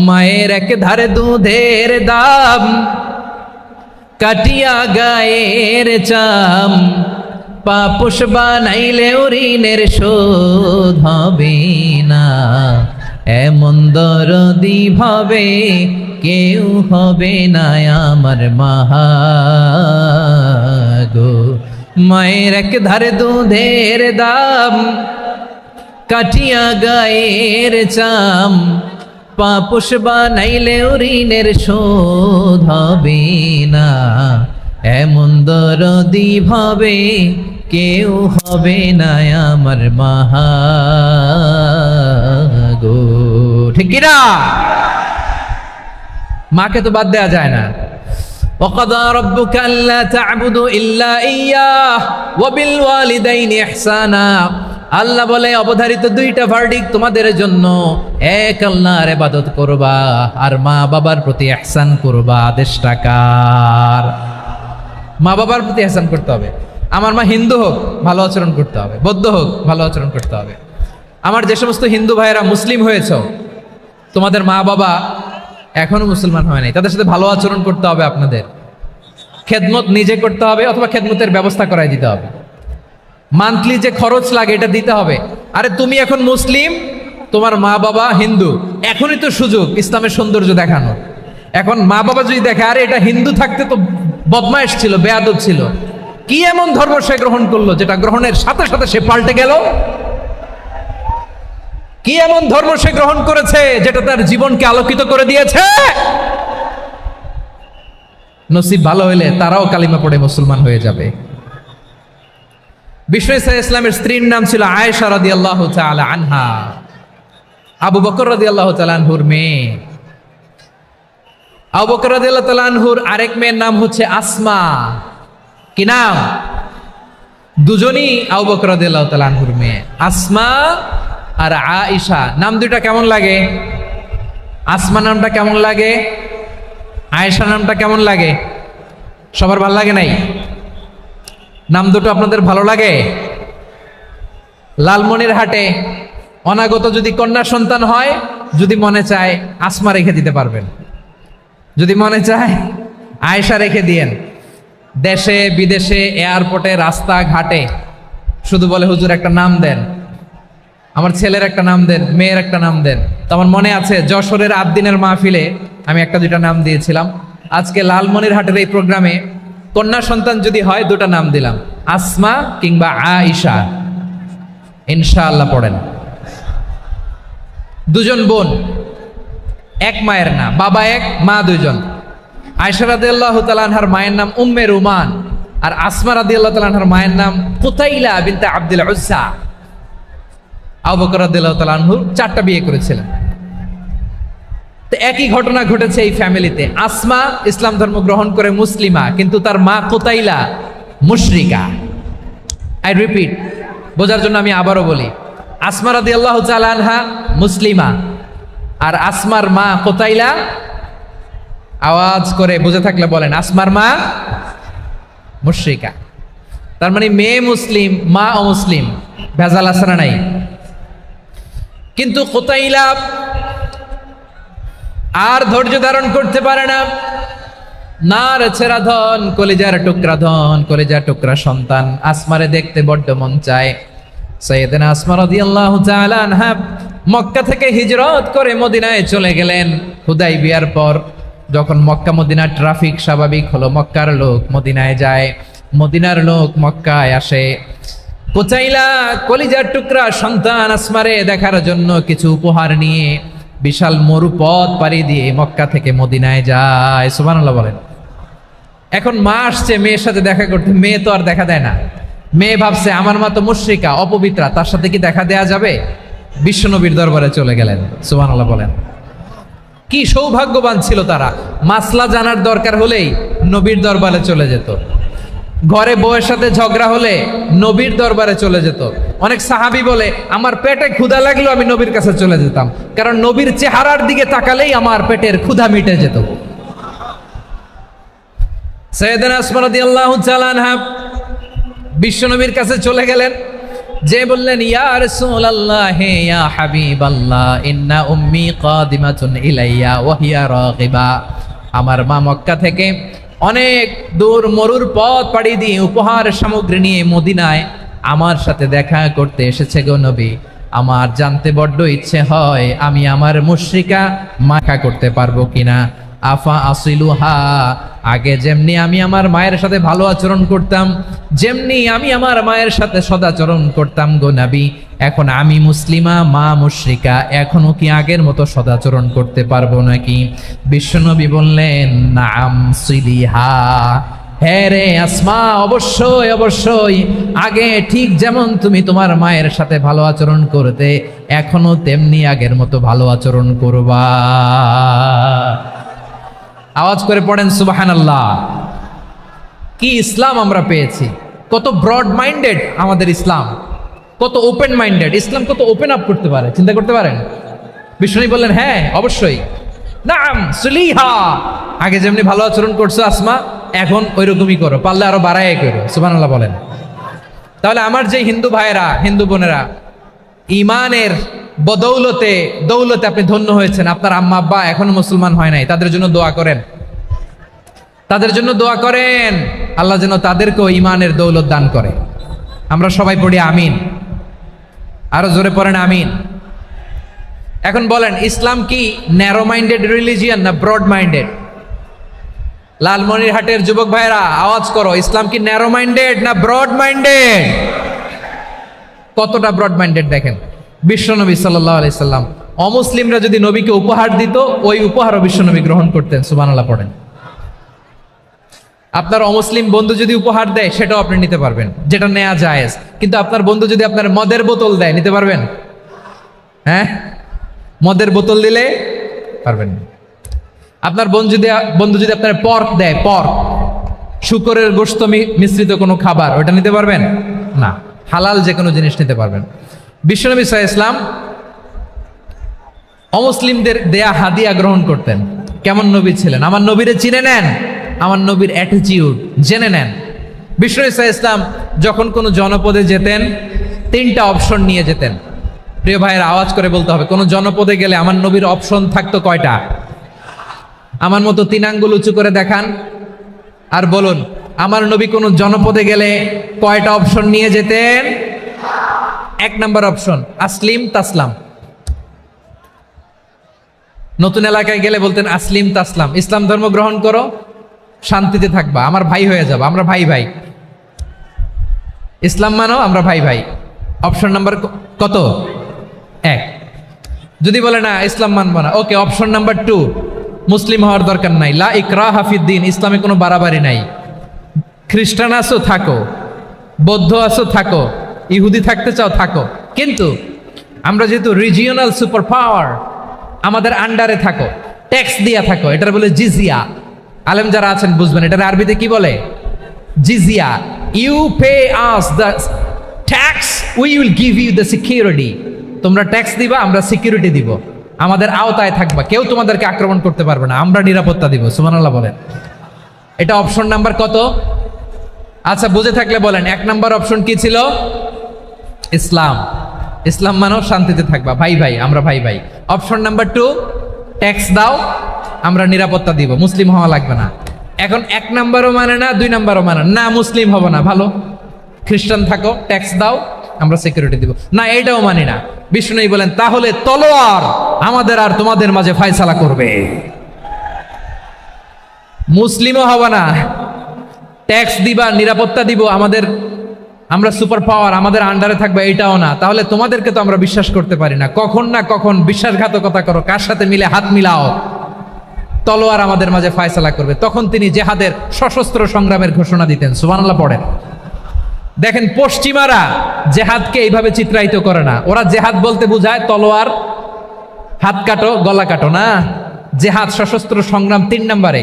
মায়ের এক ধারে দুধের দাম, কাটিয়া গায়ের চাম, পাপোশ বানাইলে ঋণের শোধ হবে না, এমন দরদি ভাবে কেউ হবে না আমার মাহা গো। মায়ের এক ধারে দুধের দাম, কাটিয়া গায়ের চাম, পাপোশ বানাইলে ঋণের শোধ হবে না, এমন দরদি ভাবে কেউ হবে না আমার মাহা গো, ঠিক কিনা? মাকে তো বাদ দেয়া যায় না। وَقَضَى رَبُّكَ أَلَّا تَعْبُدُوا إِلَّا إِيَّاهُ وَبِالْوَالِدَيْنِ إِحْسَانًا। আল্লাহ বলে অবধারিত দুইটা ভার্ডিক্ট তোমাদের জন্য, এক আল্লাহর ইবাদত করবা আর মা বাবার প্রতি ইহসান করবা। আদেশটা কার? মা বাবার প্রতি ইহসান করতে হবে। আমার মা হিন্দু হোক ভালো আচরণ করতে হবে, বৌদ্ধ হোক ভালো আচরণ করতে হবে। আমার যে সমস্ত হিন্দু ভাইয়েরা মুসলিম হয়েছ, তোমাদের মা বাবা এখনো মুসলমান হয় নাই, তাদের সাথে ভালো আচরণ করতে হবে। আপনাদের খেদমত নিজে করতে হবে অথবা খেদমতের ব্যবস্থা করাই দিতে হবে। মান্থলি যে খরচ লাগে এটা দিতে হবে। আরে তুমি এখন মুসলিম, তোমার মা বাবা হিন্দু, এখনই তো সুযোগ ইসলামের সৌন্দর্য দেখানো। এখন মা বাবা যদি দেখে আরে এটা হিন্দু থাকতে তো বদমাইশ ছিল, বেয়াদব ছিল, কি এমন ধর্ম সে গ্রহণ করলো যেটা গ্রহণের সাথে সাথে সে পাল্টে গেল? কি এমন ধর্ম সে গ্রহণ করেছে যেটা তার জীবনকে আলোকিত করে দিয়েছে? নসিব ভালো হইলে তারাও কালিমা পড়ে মুসলমান হয়ে যাবে। বিষ্ণু ইসলামের স্ত্রীর নাম ছিল আয়েশা রাদিয়াল্লাহু তাআলা আনহা, আবু বকর রাদিয়াল্লাহু তাআলা আনহুর মেয়ে। আবু বকর রাদিয়াল্লাহু তাআলা আনহুর আরেক মেয়ের নাম হচ্ছে আসমা। কি নাম? দুজনই আবু বকর রাদিয়াল্লাহু তাআলা আনহুর মেয়ে, আসমা আর আয়েশা। নাম দুইটা কেমন লাগে? আসমা নামটা কেমন লাগে? আয়েশা নামটা কেমন লাগে? সবার ভালো লাগে নাই? নাম দুটো আপনাদের ভালো লাগে? লালমনিরহাটে অনাগত যদি কন্যা সন্তান হয়, যদি মনে চায় আসমা রেখে দিতে পারবেন, যদি মনে চায় আয়েশা রেখে দিয়েন। দেশে বিদেশে এয়ারপোর্টে রাস্তাঘাটে শুধু বলে হুজুর একটা নাম দেন, আমার ছেলের একটা নাম দেন, মেয়ের একটা নাম দেন। তো আমার মনে আছে যশোরের আদ্দিনের মাহফিলে আমি একটা দুইটা নাম দিয়েছিলাম। আজকে লালমনিরহাটের এই প্রোগ্রামে কন্যা সন্তান যদি হয় দুটা নাম দিলাম, আসমা কিংবা আয়েশা। ইনশাআল্লাহ পড়েন। দুজন বোন, এক মায়ের না, বাবা এক মা দুইজন। আয়েশা রাদিয়াল্লাহু তাআলা আনহার মায়ের নাম উম্মে রুমান, আর আসমা রাদিয়াল্লাহু তাআলা আনহার মায়ের নাম কুতাইলা বিনতে আব্দুল উজ্জা। আবু বকর রাদিয়াল্লাহু তাআলা আনহু 4টা বিয়ে করেছিলেন। তো একই ঘটনা ঘটেছে এই ফ্যামিলিতে। আসমা ইসলাম ধর্ম গ্রহণ করে মুসলিমা, কিন্তু তার মা কুতাইলা মুশরিকা। আই রিপিট, বোঝার জন্য আমি আবারও বলি, আসমা রাদিয়াল্লাহু তাআলা আনহা মুসলিমা, আর আসমার মা কুতাইলা, আওয়াজ করে বুঝে থাকলে বলেন, আসমার মা মুশরিকা। তার মানে মেয়ে মুসলিম, মা অমুসলিম। ভেজাল আছে না নাই? কিন্তু কুতাইলা আর ধৈর্য ধারণ করতে পারে না। নার ছেঁড়া ধন, কলিজার টুকরা ধন, কলিজার টুকরা সন্তান। আসমারে দেখতে বড্ড মন চায়, সাইয়েদনা আসমা রাদিয়াল্লাহু তাআলা আনহা মক্কা থেকে হিজরত করে মদিনায় চলে গেলেন। হুদাইবিয়ার পর যখন মক্কা মদিনার ট্রাফিক স্বাভাবিক হলো, মক্কার লোক মদিনায় যায়, মদিনার লোক মক্কায় আসে। কোচাইলা কলিজার টুকরা সন্তান আসমারে দেখার জন্য কিছু উপহার নিয়ে বিশাল মরুপথ পাড়ি দিয়ে মক্কা থেকে মদিনায় যায়। সুবহানাল্লাহ বলেন। এখন মা আসছে মেয়ের সাথে দেখা করতে, মেয়ে তো আর দেখা দেয় না। মেয়ে ভাবছে আমার মা তো মুশরিকা, অপবিত্রা, তার সাথে কি দেখা দেয়া যাবে? বিশ্বনবীর দরবারে চলে গেলেন। সুবহানাল্লাহ বলেন। কি সৌভাগ্যবান ছিল তারা, মাসলা জানার দরকার হলেই নবীর দরবারে চলে যেত। ঘরে বউয়ের সাথে ঝগড়া হলে নবীর দরবারে চলে যেত। অনেক সাহাবী বলে আমার পেটে ক্ষুধা লাগলো আমি নবীর কাছে চলে যেতাম, কারণ নবীর চেহারার দিকে তাকালেই আমার পেটের ক্ষুধা মিটে যেত। সাইয়েদনা আসমা রাদিয়াল্লাহু তাআলা আনহা বিশ্বনবীর কাছে চলে গেলেন, যে বললেন ইয়া রাসূলুল্লাহ ইয়া হাবিবাল্লাহ ইন্না উম্মি কাদিমাতুন ইলাইয়া ওয়া হিয়া রাগিবা। আমার মা মক্কা থেকে অনেক দূর মরুর পথ পাড়ি দিয়ে উপহার সামগ্রী নিয়ে মদিনায় আমার সাথে দেখা করতে এসেছে গো নবী। আমার জানতে বড্ড ইচ্ছে হয় আমি আমার মুশরিকা মাখা করতে পারবো কিনা। আফা আসিলুহা, আগে যেমনি আমি আমার মায়ের সাথে ভালো আচরণ করতাম, যেমনি আমি আমার মায়ের সাথে সদাচরণ করতাম গো নবী, এখন আমি মুসলিমা মা মুশরিকা, এখনো কি আগের মতো সদাচরণ করতে পারবো নাকি? বিশ্বনবী বললেন নাম সিলিহা, হ্যাঁ রে আসমা, অবশ্যই অবশ্যই, আগে ঠিক যেমন তুমি তোমার মায়ের সাথে ভালো আচরণ করতে এখনো তেমনি আগের মতো ভালো আচরণ করবা। আওয়াজ করে পড়েন সুবহানাল্লাহ। কি ইসলাম আমরা পেয়েছি, কত ব্রড মাইন্ডেড আমাদের ইসলাম, কত ওপেন মাইন্ডেড ইসলাম, কত ওপেন আপ করতে পারে, চিন্তা করতে পারেন। বিষ্ণু বললেন হ্যাঁ অবশ্যই, নাম সুলিহা, আগে যেমনি ভালো আচরণ করছো আসমা এখন ওইরকমই করো, পারলে আরো বাড়ায় করো। সুবহানাল্লাহ বলেন। তাহলে আমার যে হিন্দু ভাইয়েরা হিন্দু বোনেরা ইমানের বদৌলতে দৌলতে আপনি ধন্য হয়েছেন, আপনার আম্মা আব্বা এখনো মুসলমান হয় নাই, তাদের জন্য দোয়া করেন, তাদের জন্য দোয়া করেন, আল্লাহ যেন তাদেরকেও ইমানের দৌলত দান করে। আমরা সবাই পড়ি আমিন, আরো জোরে পড়েন আমিন। এখন বলেন ইসলাম কি ন্যারো মাইন্ডেড রিলিজিয়ান না ব্রড মাইন্ডেড? লালমনিরহাটের যুবক ভাইরা আওয়াজ করো, ইসলাম কি ন্যারো মাইন্ডেড না ব্রড মাইন্ডেড? কতটা ব্রড মাইন্ডেড দেখেন। বিশ্বনবী সাল্লাল্লাহু আলাইহি সাল্লাম অমুসলিমরা যদি নবীকে উপহার দিত ওই উপহারও বিশ্বনবী গ্রহণ করতেন। সুবহানাল্লাহ পড়েন। আপনার অমুসলিম বন্ধু যদি উপহার দেয় সেটাও আপনি নিতে পারবেন, যেটা নেওয়া জায়েজ। কিন্তু আপনার বন্ধু যদি আপনার মদের বোতল দেয় নিতে পারবেন? হ্যাঁ, মদের বোতল দিলে পারবেন না। আপনার বন্ধু যদি আপনার পর্ক দেয়, পর্ক শুকরের গোশত মিশ্রিত কোনো খাবার, ওটা নিতে পারবেন না। হালাল যে কোনো জিনিস নিতে পারবেন। বিশ্বনবী সাল্লাল্লাহু আলাইহি ওয়াসাল্লাম অমুসলিমদের দেয়া হাদিয়া গ্রহণ করতেন। কেমন নবী ছিলেন, আমার নবীরে চিনে নেন, আমার নবীর অ্যাটিটিউড জেনে নেন। বিশ্বনবী সাল্লাল্লাহু আলাইহি ওয়াসাল্লাম যখন কোনো জনপদে যেতেন 3টা অপশন নিয়ে যেতেন। প্রিয় ভাইয়ের আওয়াজ করে বলতে হবে, কোনো জনপদে গেলে আমার নবীর অপশন থাকতো কয়টা? আমার মতো 3 আঙ্গুল উঁচু করে দেখান আর বলুন আমার নবী কোন জনপদে গেলে কয়টা অপশন নিয়ে যেতেন? 1 নাম্বার অপশন আসলিম তাসলাম। নতুন এলাকায় গেলে বলতেন আসলিম তাসলাম, ইসলাম ধর্ম গ্রহণ করো, শান্তিতে থাকবা, আমার ভাই হয়ে যাবো, আমরা ভাই ভাই, ইসলাম মানো, আমরা ভাই ভাই। অপশন নাম্বার কত? 1। যদি বলে না ইসলাম মানবো না, ওকে, অপশন নাম্বার 2, মুসলিম হওয়ার দরকার নাই, লা ইকরাহা ফিদ্দিন, ইসলামে কোনো বাড়াবাড়ি নাই। খ্রিস্টান আছো থাকো, বৌদ্ধ আছো থাকো, ইহুদি থাকতে চাও থাকো, কিন্তু আমরা যেহেতু রিজিওনাল সুপার পাওয়ার, আমাদের আন্ডারে থাকো, ট্যাক্স দিয়া থাকো, এটার বলে জিজিয়া। আলেম যারা আছেন বুঝবেন এটার আরবিতে কি বলে, জিজিয়া। You pay us the tax, we will give you the security. তোমরা ট্যাক্স দিবা, আমরা সিকিউরিটি দিব, আমাদের আওতায় থাকবা, কেউ তোমাদেরকে আক্রমণ করতে পারবে না, আমরা নিরাপত্তা দিব। সুবহানাল্লাহ বলেন। এটা অপশন নাম্বার কত? আচ্ছা বুঝে থাকলে বলেন 1 নাম্বার অপশন কি ছিল? ইসলাম। ইসলাম মানো, শান্তিতে থাকবা, ভাই ভাই, আমরা ভাই ভাই। অপশন নাম্বার 2, ট্যাক্স দাও, আমরা নিরাপত্তা দিব, মুসলিম হওয়া লাগবে না। এখন 1 নাম্বারও মানে না, 2 নাম্বারও মানে না, মুসলিম হবো না, ভালো, খ্রিস্টান থাকো, ট্যাক্স দাও, আমরা সিকিউরিটি দিব না, এটাও মানি না। বিষ্ণু বলেন তাহলে তলোয়ার আমাদের আর তোমাদের মাঝে ফায়সালা করবে। মুসলিমও হবে না, ট্যাক্স দিবা, নিরাপত্তা দিব, আমরা সুপার পাওয়ার, আমাদের আন্ডারে থাকবে, এটাও না। তাহলে তোমাদেরকে তো আমরা বিশ্বাস করতে পারি না, কখন না কখন বিশ্বাসঘাতকতা করো, কার সাথে মিলে হাত মিলাও, তলোয়ার আমাদের মাঝে ফায়সালা করবে। তখন তিনি জেহাদের সশস্ত্র সংগ্রামের ঘোষণা দিতেন। সুবহানাল্লাহ পড়েন। দেখেন পশ্চিমারা জেহাদকে এইভাবে চিত্রায়িত করে না। ওরা জেহাদ বলতে বোঝায় তলোয়ার, হাত কাটো, গলা কাটো না। জেহাদ সশস্ত্র সংগ্রাম 3 নম্বরে।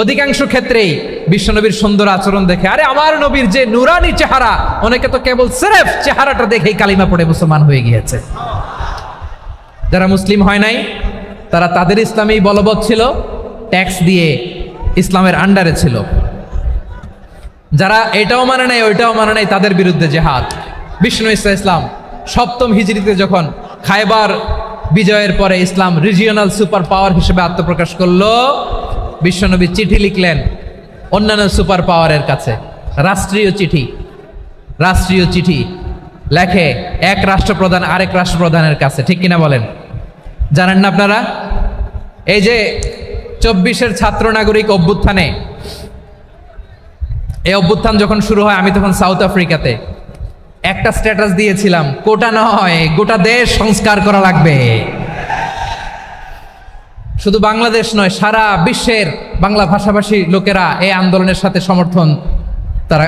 অধিকাংশ ক্ষেত্রেই বিশ্বনবীর সুন্দর আচরণ দেখে, আরে আমার নবীর যে নুরানি চেহারা, অনেকে তো কেবল সিরেফ চেহারাটা দেখেই কালিমা পড়ে মুসলমান হয়ে গিয়েছে। যারা মুসলিম হয় নাই তারা তাদের ইসলামেই বলবৎ ছিল, ট্যাক্স দিয়ে ইসলামের আন্ডারে ছিল। যারা এটাও মানে নাই ওইটাও মানে নাই, তাদের বিরুদ্ধে জেহাদ। বিষ্ণু ইসলাম 7ম হিজরিতে যখন খায়বার বিজয়ের পরে ইসলাম রিজিওনাল সুপার পাওয়ার হিসেবে আত্মপ্রকাশ করলো, বিশ্বনবী চিঠি লিখলেন অন্যান্য সুপার পাওয়ারের কাছে, রাষ্ট্রীয় চিঠি লেখে এক রাষ্ট্রপ্রধান আরেক রাষ্ট্রপ্রধানের কাছে। ঠিক কিনা বলেন? জানেন না আপনারা? এই যে 24-এর ছাত্র নাগরিক অভ্যুত্থানে, এই অভ্যুত্থান যখন শুরু হয়, আমি তখন সাউথ আফ্রিকাতে একটা স্ট্যাটাস দিয়েছিলাম, কোটা নয় গোটা দেশ সংস্কার করা লাগবে। শুধু বাংলাদেশ নয়, সারা বিশ্বের বাংলা ভাষাভাষী লোকেরা এই আন্দোলনের সাথে সমর্থন তারা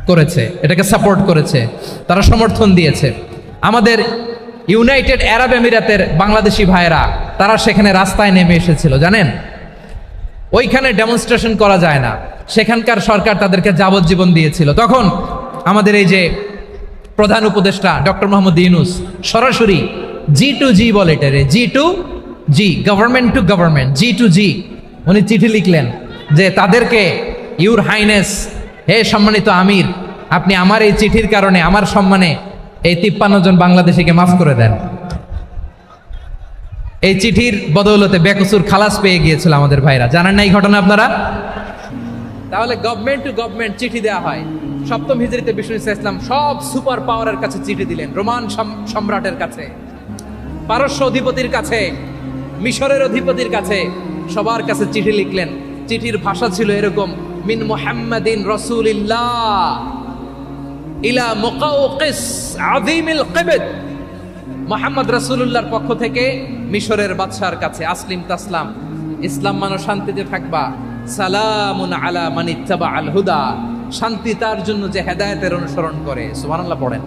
করেছে, এটাকে সাপোর্ট করেছে, তারা সমর্থন দিয়েছে। আমাদের ইউনাইটেড আরব আমিরাতের বাংলাদেশি ভাইয়েরা তারা সেখানে রাস্তায় নেমে এসেছিল, জানেন? ওইখানে ডেমনস্ট্রেশন করা যায় না, সেখানকার সরকার তাদেরকে যাবজ্জীবন দিয়েছিল। তখন আমাদের এই যে প্রধান উপদেষ্টা ডক্টর মোহাম্মদ ইউনূস সরাসরি G2G বলে, এটারে G2G, government to government, G2G, উনি চিঠি লিখলেন যে তাদেরকে, ইউর হাইনেস, হে সম্মানিত আমির, আপনি আমার এই চিঠির কারণে আমার সম্মানে এই 53 জন বাংলাদেশিকে মাফ করে দেন। এই চিঠির বদৌলতে বেকসুর খালাস পেয়ে গিয়েছিল আমাদের ভাইরা। জানেন না এই ঘটনা আপনারা? তাহলে গভর্নমেন্ট টু গভর্নমেন্ট চিঠি দেওয়া হয়। 7ম হিজরিতে বিষ্ণু ইসলাম সব সুপার পাওয়ারের কাছে চিঠি দিলেন, রোমান সম্রাটের কাছে, পারস্য অধিপতির কাছে, মিশরের অধিপতির কাছে, সবার কাছে চিঠি লিখলেন। চিঠির ভাষা ছিল এরকম, মিন মুহাম্মাদিন রাসূলিল্লাহ ইলা মুকাওকিস আযীমিল কিবত, মুহাম্মদ রাসূলুল্লাহর পক্ষ থেকে মিশরের বাদশার কাছে, আসলিম তাসলাম, ইসলাম মানো, শান্তিতে থাকবা, সালামুন আলা মান ইত্তাবা আল হুদা, শান্তি তার জন্য যে হেদায়েতের অনুসরণ করে। সুবহানাল্লাহ পড়েন।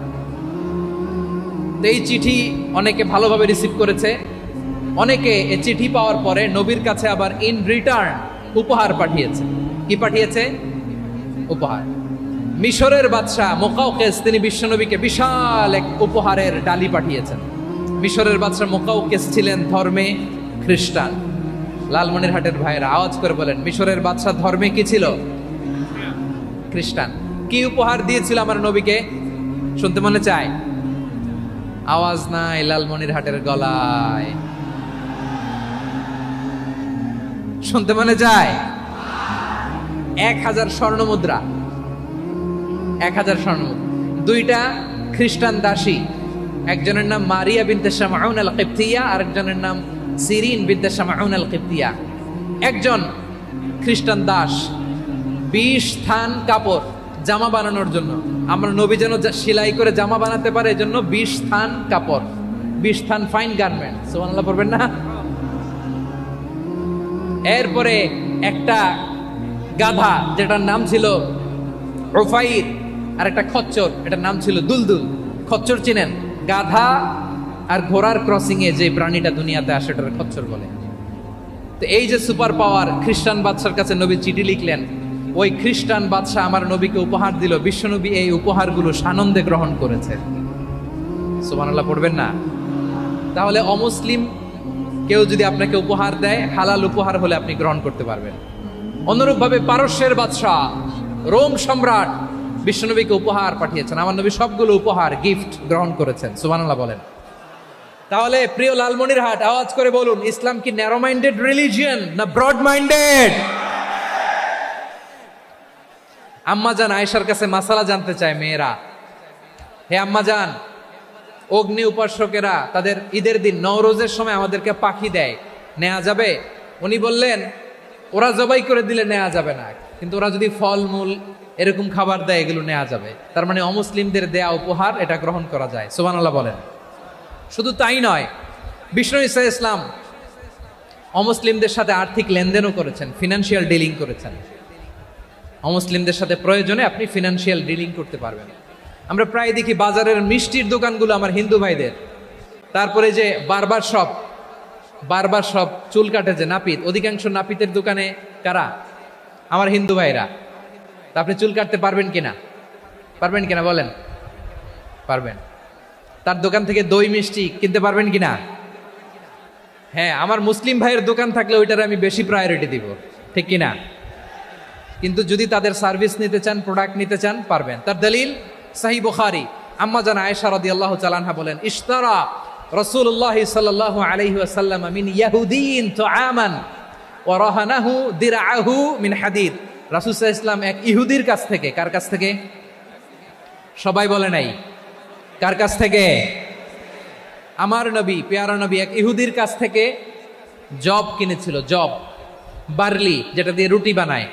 এই চিঠি অনেকে ভালোভাবে রিসিভ করেছে, অনেকে এই চিঠি পাওয়ার পরে নবীর কাছে আবার ইন রিটার্ন উপহার পাঠিয়েছে। কি পাঠিয়েছে? উপহার। মিশরের বাদশাহ মুকাওকিস তিনি বিশ্বনবীকে বিশাল এক উপহারের ডালি পাঠিয়েছেন। মিশরের বাদশাহ মুকাওকিস ছিলেন ধর্মে খ্রিস্টান। লালমনিরহাটের ভাইয়েরা আওয়াজ করে বলেন, মিশরের বাদশাহ ধর্মে কি ছিল? খ্রিস্টান। কি উপহার দিয়েছিল আমার নবীকে? শুনতে মনে চায়? আওয়াজ নাই লালমনিরহাটের গলায়, শুনতে মনে চায়? 1000 স্বর্ণ মুদ্রা, 1000 স্বর্ণ মুদ্রা। 2টা খ্রিস্টান দাসী, একজনের নাম মারিয়া বিনতে শামউন আল কিবতিয়া, আরেকজনের নাম সিরিন বিনতে শামউন আল কিবতিয়া। একজন খ্রিস্টান দাস 20 থান কাপড় জামা বানানোর জন্য, আমরা নবী যেন সেলাই করে জামা বানাতে পারে এজন্য 20 থান কাপড়, 20 থান ফাইন গার্মেন্ট। সুবহানাল্লাহ পড়বেন না? এরপরে একটা গাধা যেটার নাম ছিল উফাইর, আর একটা খচ্চর, এটার নাম ছিল দুলদুল। খচ্চর চিনেন? গাধা আর ঘোড়ার ক্রসিং এ যে প্রাণীটা দুনিয়াতে আসে এটার খচ্চর বলে। তো এই যে সুপার পাওয়ার খ্রিস্টান বাদশার কাছে নবী চিঠি লিখলেন, ওই খ্রিস্টান বাদশা আমার নবীকে উপহার দিল, বিশ্বনবী এই উপহারগুলো সানন্দে গ্রহণ করেছে। সুবহানাল্লাহ পড়বেন না? তাহলে অমুসলিম কেউ যদি আপনাকে উপহার দেয়, হালাল উপহার হলে আপনি গ্রহণ করতে পারবেন। অনুরূপভাবে পারস্যের বাদশাহ, রোম সম্রাট বিশ্বনবীকে উপহার পাঠিয়েছেন, আমার নবী সবগুলো উপহার গিফট গ্রহণ করেছেন। সুবহানাল্লাহ বলেন। তাহলে প্রিয় লালমনিরহাট আওয়াজ করে বলুন, ইসলাম কি ন্যারো মাইন্ডেড রিলিজিয়ন না ব্রড মাইন্ডেড? আম্মা জান আয়েশার কাছে মাসালা জানতে চায় মেয়েরা, হে আম্মাজান, অগ্নি উপাসকেরা তাদের ঈদের দিন নওরোজের সময় আমাদেরকে পাখি দেয়, নেওয়া যাবে? উনি বললেন, ওরা জবাই করে দিলে নেওয়া যাবে না, কিন্তু ওরা যদি ফলমূল এরকম খাবার দেয় এগুলো নেওয়া যাবে। তার মানে অমুসলিমদের দেয়া উপহার এটা গ্রহণ করা যায়। সুবহানাল্লাহ বলেন। শুধু তাই নয়, বিষ্ণু ঈসা ইসলাম অমুসলিমদের সাথে আর্থিক লেনদেনও করেছেন, ফিনান্সিয়াল ডিলিং করেছেন। অমুসলিমদের সাথে প্রয়োজনে আপনি ফিনান্সিয়াল ডিলিং করতে পারবেন। আমরা প্রায় দেখি বাজারের মিষ্টির দোকানগুলো আমার হিন্দু ভাইদের, তারপরে যে বারবার সব চুল কাটে যে নাপিত, অধিকাংশ নাপিতের দোকানে কারা? আমার হিন্দু ভাইরা। তা আপনি চুল কাটতে পারবেন কিনা বলেন? পারবেন। তার দোকান থেকে দই মিষ্টি কিনতে পারবেন কিনা? হ্যাঁ, আমার মুসলিম ভাইয়ের দোকান থাকলে ওইটার আমি বেশি প্রায়োরিটি দিব, ঠিক কিনা? কিন্তু যদি তাদের সার্ভিস নিতে চান, প্রোডাক্ট নিতে চান, পারবেন। তার দলিল সহিহ বুখারী, আম্মা জান আয়েশা রাদিয়াল্লাহু তাআলা আনহা বলেন, ইশতারা রাসূলুল্লাহ সাল্লাল্লাহু আলাইহি ওয়াসাল্লাম মিন ইয়াহুদিন তুআমান ওয়া রাহানাহু দিরআহু মিন হাদিদ। রাসূল সাল্লাল্লাহু আলাইহি ওয়াসাল্লাম এক ইহুদির কাছ থেকে, কার কাছ থেকে? সবাই বলে নাই, কার কাছ থেকে? আমার নবী, পেয়ারা নবী এক ইহুদির কাছ থেকে জব কিনেছিল, জব, বার্লি, যেটা দিয়ে রুটি বানায়।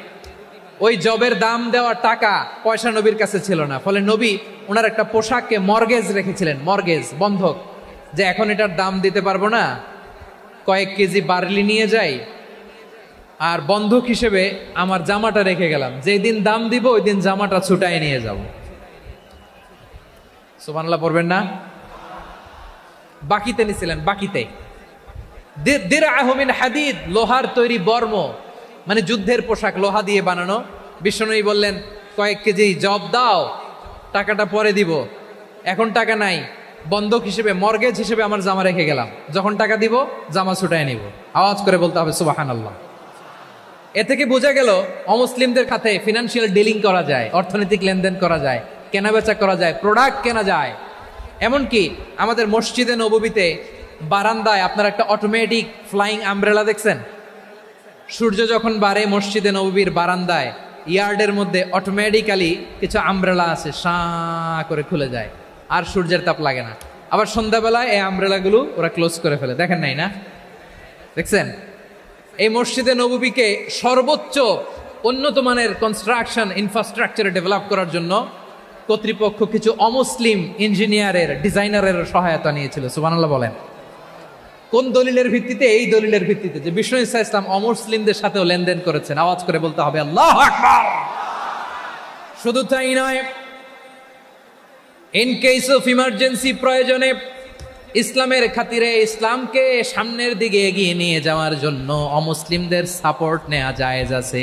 ওই জবের দাম দেওয়া টাকা পয়সা নবীর কাছে ছিল না, ফলে নবী ওনার একটা পোশাককে মর্গেজ রেখেছিলেন, মর্গেজ, বন্ধক, যে এখন এটার দাম দিতে পারবো না, কয়েক কেজি বার্লি নিয়ে যাই আর বন্ধক হিসেবে আমার জামাটা রেখে গেলাম, যেই দিন দাম দিব ওই দিন জামাটা ছুটাই নিয়ে যাব। সুবহানাল্লাহ পড়বেন না? বাকিতে নিছিলেন, বাকিতে। দিরআহু মিন হাদিদ, লোহার তৈরি বর্ম, মানে যুদ্ধের পোশাক, লোহা দিয়ে বানানো। বিষ্ণুনবী বললেন, কয়েক কেজি জব দাও, টাকাটা পরে দিব, এখন টাকা নাই, বন্ধক হিসেবে, মর্গেজ হিসেবে আমার জামা রেখে গেলাম, যখন টাকা দিব জামা ছুটায় নিব। আওয়াজ করে বলতে হবে সুবহানাল্লাহ। এ থেকে বোঝা গেল অমুসলিমদের সাথে ফিনান্সিয়াল ডিলিং করা যায়, অর্থনৈতিক লেনদেন করা যায়, কেনাবেচা করা যায়, প্রোডাক্ট কেনা যায়। এমনকি আমাদের মসজিদে নববীতে বারান্দায় আপনার একটা অটোমেটিক ফ্লাইং আমব্রেলা দেখছেন? সূর্য যখন বাড়ে মসজিদে নববীর বারান্দায় ইয়ার্ডের মধ্যে অটোমেটিক্যালি কিছু আমব্রেলা আছে, সাঁ করে খুলে যায়, আর সূর্যের তাপ লাগে না। আবার সন্ধ্যাবেলায় এই আমব্রেলাগুলো ওরা ক্লোজ করে ফেলে, দেখেন নাই না? দেখছেন? এই মসজিদে নববীকে সর্বোচ্চ উন্নত মানের কনস্ট্রাকশন ইনফ্রাস্ট্রাকচারে ডেভেলপ করার জন্য কর্তৃপক্ষ কিছু অমুসলিম ইঞ্জিনিয়ারের, ডিজাইনারের সহায়তা নিয়েছিল। সুবহানাল্লাহ বলেন। কোন দলিলের ভিত্তিতে? এই দলিলের ভিত্তিতে যে বিষ্ণু ঈসা ইসলাম অমুসলিমদের সাথেও লেনদেন করেছেন। আওয়াজ করে বলতে হবে আল্লাহু আকবার। শুধু তাই নয়, ইন কেস অফ ইমার্জেন্সি, প্রয়োজনে ইসলামের খাতিরে, ইসলামকে সামনের দিকে এগিয়ে নিয়ে যাওয়ার জন্য অমুসলিমদের সাপোর্ট নেওয়া জায়েজ আছে।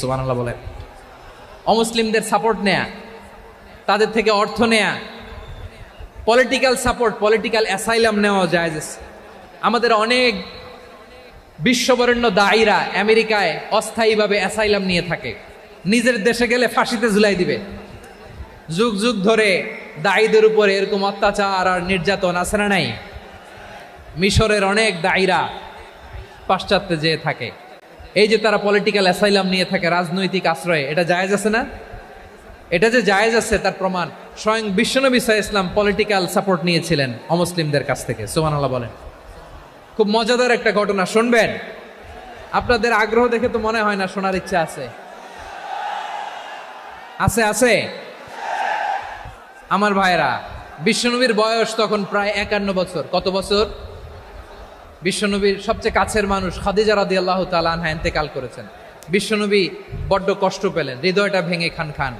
সুবহানাল্লাহ বলেন। অমুসলিমদের সাপোর্ট নেয়া, তাদের থেকে অর্থ নেয়া, পলিটিক্যাল সাপোর্ট, পলিটিক্যাল অ্যাসাইলাম নেওয়া জায়েজ আছে। আমাদের অনেক বিশ্ববরেণ্য দায়ীরা আমেরিকায় অস্থায়ীভাবে অ্যাসাইলাম নিয়ে থাকে, নিজের দেশে গেলে ফাঁসিতে ঝুলাই দিবে। যুগ যুগ ধরে দায়ীদের উপরে এরকম অত্যাচার আর নির্যাতন আছে না নাই? মিশরের অনেক দায়ীরা পাশ্চাত্যে যেয়ে থাকে, এই যে তারা পলিটিক্যাল অ্যাসাইলাম নিয়ে থাকে, রাজনৈতিক আশ্রয়ে, এটা জায়েজ আছে না? এটা যে জায়েজ আছে তার প্রমাণ স্বয়ং বিশ্বনবী সাল্লাল্লাহু আলাইহি ওয়াসাল্লাম পলিটিক্যাল সাপোর্ট নিয়েছিলেন অমুসলিমদের কাছ থেকে। সুবহানাল্লাহ বলেন। খুব মজাদার একটা ঘটনা, শুনবেন? আপনাদের আগ্রহ দেখে তো মনে হয় না শোনার ইচ্ছা আছে। আছে আছে আমার ভাইরা, বিশ্বনবীর বয়স তখন প্রায় 51 বছর। কত বছর? বিশ্বনবীর সবচেয়ে কাছের মানুষ খাদিজা রাদিয়াল্লাহু তাআলা আনহা ইন্তেকাল করেছেন। বিশ্বনবী বড্ড কষ্ট পেলেন, হৃদয়টা ভেঙে খান খান।